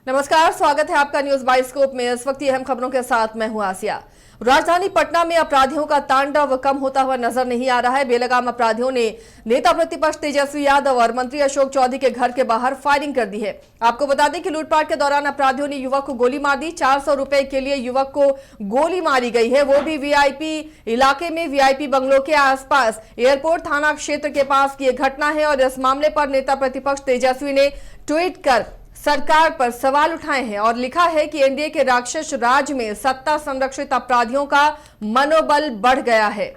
नमस्कार, स्वागत है आपका न्यूज बाइस्कोप में। इस वक्त अहम खबरों के साथ मैं हूं आसिया। राजधानी पटना में अपराधियों का तांडव कम होता हुआ नजर नहीं आ रहा है। बेलगाम अपराधियों ने नेता प्रतिपक्ष तेजस्वी यादव और मंत्री अशोक चौधरी के घर के बाहर फायरिंग कर दी है। आपको बता दें कि लूटपाट के दौरान अपराधियों ने युवक को गोली मार दी। 400 रुपए के लिए युवक को गोली मारी गई है, वो भी वीआईपी इलाके में, वीआईपी बंगलों के आसपास। एयरपोर्ट थाना क्षेत्र के पास की यह घटना है और इस मामले पर नेता प्रतिपक्ष तेजस्वी ने ट्वीट कर सरकार पर सवाल उठाए हैं और लिखा है कि एनडीए के राक्षस राज में सत्ता संरक्षित अपराधियों का मनोबल बढ़ गया है।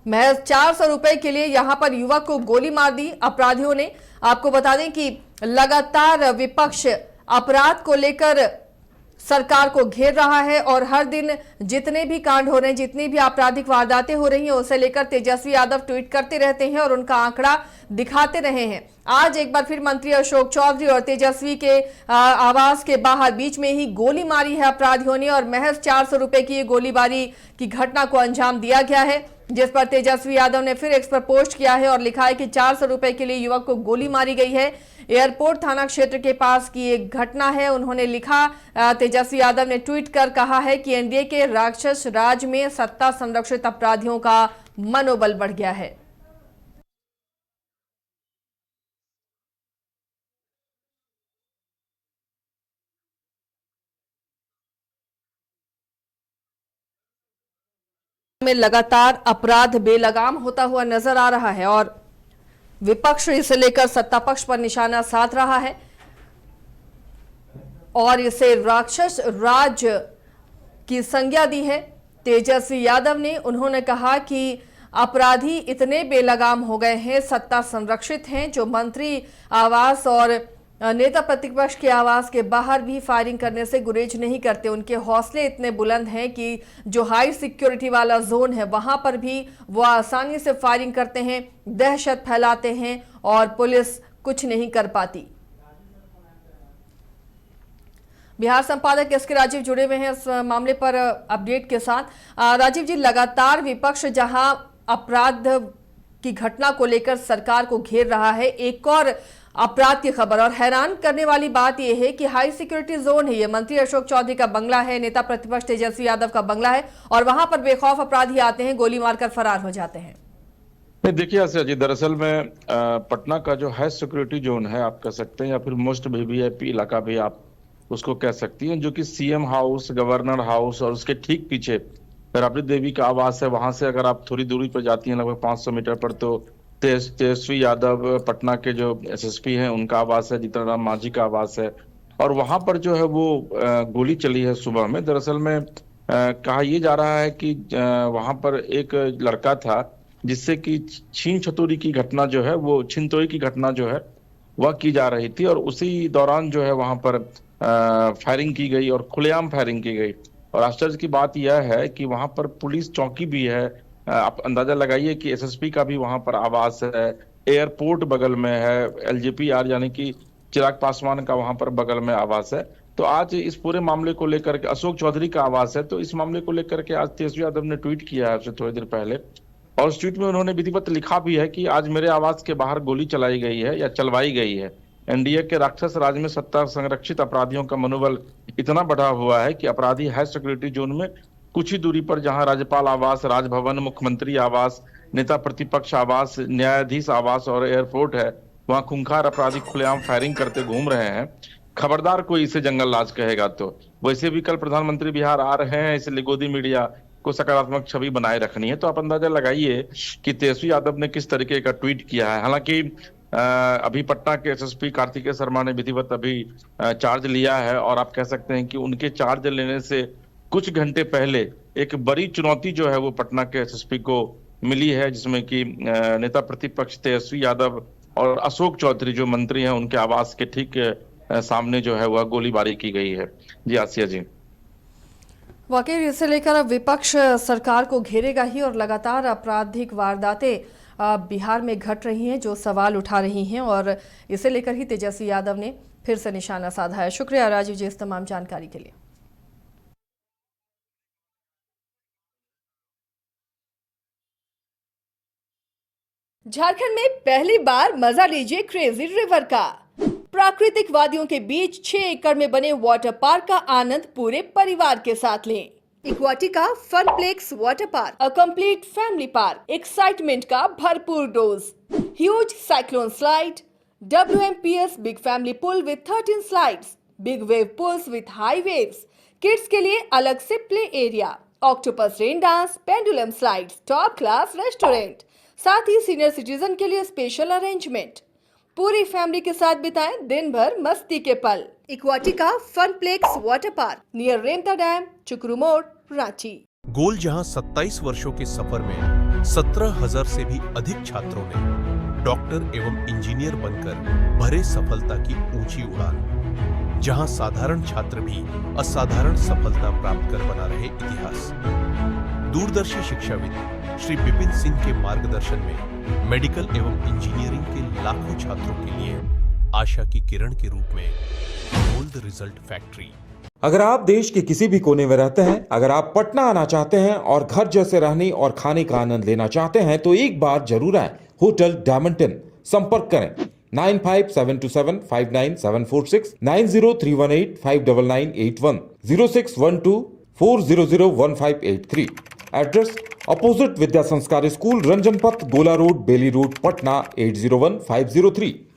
महज 400 रुपए के लिए यहां पर युवक को गोली मार दी अपराधियों ने। आपको बता दें कि लगातार विपक्ष अपराध को लेकर सरकार को घेर रहा है और हर दिन जितने भी कांड हो रहे हैं, जितनी भी आपराधिक वारदातें हो रही हैं, उसे लेकर तेजस्वी यादव ट्वीट करते रहते हैं और उनका आंकड़ा दिखाते रहे हैं। आज एक बार फिर मंत्री अशोक चौधरी और तेजस्वी के आवास के बाहर बीच में ही गोली मारी है अपराधियों ने और महज 400 रुपए की गोलीबारी की घटना को अंजाम दिया गया है, जिस पर तेजस्वी यादव ने फिर एक्स पर पोस्ट किया है और लिखा है कि 400 रुपए के लिए युवक को गोली मारी गई है। एयरपोर्ट थाना क्षेत्र के पास की एक घटना है। उन्होंने लिखा, तेजस्वी यादव ने ट्वीट कर कहा है कि एनडीए के राक्षस राज में सत्ता संरक्षित अपराधियों का मनोबल बढ़ गया है। में लगातार अपराध बेलगाम होता हुआ नजर आ रहा है और विपक्ष इसे लेकर सत्ता पक्ष पर निशाना साध रहा है और इसे राक्षस राज की संज्ञा दी है तेजस्वी यादव ने। उन्होंने कहा कि अपराधी इतने बेलगाम हो गए हैं, सत्ता संरक्षित हैं, जो मंत्री आवास और नेता प्रतिपक्ष के आवास के बाहर भी फायरिंग करने से गुरेज नहीं करते। उनके हौसले इतने बुलंद हैं कि जो हाई सिक्योरिटी वाला जोन है वहां पर भी वो आसानी से फायरिंग करते हैं, दहशत फैलाते हैं और पुलिस कुछ नहीं कर पाती। बिहार संपादक एस के राजीव जुड़े हुए हैं इस मामले पर अपडेट के साथ। राजीव जी, लगातार विपक्ष जहां अपराध की घटना को लेकर सरकार को घेर रहा है, एक और अपराध की खबर और हैरान करने वाली बात यह है कि हाई सिक्योरिटी जोन है, ये मंत्री अशोक चौधरी का बंगला है, नेता प्रतिपक्ष तेजस्वी यादव का बंगला है और वहां पर बेखौफ अपराधी आते हैं, गोली मारकर फरार हो जाते हैं। नहीं, देखिए आसिया जी, दरअसल में पटना का जो हाई सिक्योरिटी जोन है आप कह सकते हैं, या फिर मोस्ट वीवीआईपी इलाका भी आप उसको कह सकती हैं, जो कि सीएम हाउस, गवर्नर हाउस और उसके ठीक पीछे राबड़ी देवी का आवास है। वहां से अगर आप थोड़ी दूरी पर जाती हैं, लगभग 500 मीटर पर, तो तेजस्वी यादव पटना के जो एसएसपी हैं उनका आवास है, जीतन राम मांझी का आवास है। और वहां पर जो है वो गोली चली है सुबह में। दरअसल में कहा यह जा रहा है कि वहां पर एक लड़का था जिससे कि छीन छतोरी की घटना जो है, वो छिनतोई की घटना जो है वह की जा रही थी और उसी दौरान जो है वहां पर फायरिंग की गई और खुलेआम फायरिंग की गई। और आश्चर्य की बात यह है कि वहां पर पुलिस चौकी भी है। आप अंदाजा लगाइए कि एसएसपी का भी वहां पर आवास है, एयरपोर्ट बगल में है, एलजेपीआर यानी कि चिराग पासवान का वहां पर बगल में आवास है। तो आज इस पूरे मामले को लेकर के अशोक चौधरी का आवास है, तो इस मामले को लेकर के आज तेजस्वी यादव ने ट्वीट किया है उससे थोड़ी देर पहले और उस ट्वीट में उन्होंने विधिवत लिखा भी है कि आज मेरे आवास के बाहर गोली चलाई गई है या चलवाई गई है। एनडीए के राक्षस राज में सत्ता संरक्षित अपराधियों का मनोबल इतना बढ़ा हुआ है कि अपराधी हाई सिक्योरिटी जोन में कुछ ही दूरी पर, जहां राज्यपाल आवास, राजभवन, मुख्यमंत्री आवास, नेता प्रतिपक्ष आवास, न्यायाधीश आवास और एयरपोर्ट है, वहां खूंखार अपराधी खुलेआम फायरिंग करते घूम रहे हैं। खबरदार कोई इसे जंगल राज कहेगा तो। वैसे भी कल प्रधानमंत्री बिहार आ रहे हैं, इसलिए गोदी मीडिया को सकारात्मक छवि बनाए रखनी है। तो आप अंदाजा लगाइए कि तेजस्वी यादव ने किस तरीके का ट्वीट किया है। हालांकि अभी पटना के एसएसपी कार्तिकेय शर्मा ने विधिवत अभी चार्ज लिया है और आप कह सकते हैं कि उनके चार्ज लेने से कुछ घंटे पहले एक बड़ी चुनौती जो है वो पटना के एसएसपी को मिली है, जिसमें कि नेता प्रतिपक्ष तेजस्वी यादव और अशोक चौधरी जो मंत्री हैं उनके आवास के ठीक सामने जो है वह गोलीबारी की गई है। जी आसिया जी, वाकई इसे लेकर अब विपक्ष सरकार को घेरेगा ही और लगातार आपराधिक वारदातें बिहार में घट रही हैं, जो सवाल उठा रही हैं और इसे लेकर ही तेजस्वी यादव ने फिर से निशाना साधा है। शुक्रिया राजीव जी इस तमाम जानकारी के लिए। झारखंड में पहली बार मजा लीजिए क्रेजी रिवर का। प्राकृतिक वादियों के बीच 6 एकड़ में बने वाटर पार्क का आनंद पूरे परिवार के साथ लें। Equatica Funplex water park, a complete family park, excitement का भरपूर dose, huge cyclone slide, WMPS big family pool with 13 slides, big wave pools with high waves, kids के लिए अलग से play area, octopus rain dance, pendulum slides, top class restaurant, साथ ही senior citizen के लिए स्पेशल अरेंजमेंट। पूरी family के साथ बिताएं दिन भर मस्ती के पल। इक्वाटिका Funplex water park near Remta dam, चुकरू मोड़, रांची। गोल जहां 27 वर्षों के सफर में 17,000 से भी अधिक छात्रों ने डॉक्टर एवं इंजीनियर बनकर भरे सफलता की ऊंची उड़ान, जहां साधारण छात्र भी असाधारण सफलता प्राप्त कर बना रहे इतिहास। दूरदर्शी शिक्षाविद श्री विपिन सिंह के मार्गदर्शन में मेडिकल एवं इंजीनियरिंग के लाखों छात्रों के लिए आशा की किरण के रूप में गोल्ड रिजल्ट फैक्ट्री। अगर आप देश के किसी भी कोने में रहते हैं, अगर आप पटना आना चाहते हैं और घर जैसे रहने और खाने का आनंद लेना चाहते हैं तो एक बार जरूर आए होटल डायमंटन। संपर्क करें 9572759746, 9031859981, 0612400153। एड्रेस अपोजिट विद्या संस्कार स्कूल, रंजन पथ, गोला रोड, बेली रोड, पटना 801503।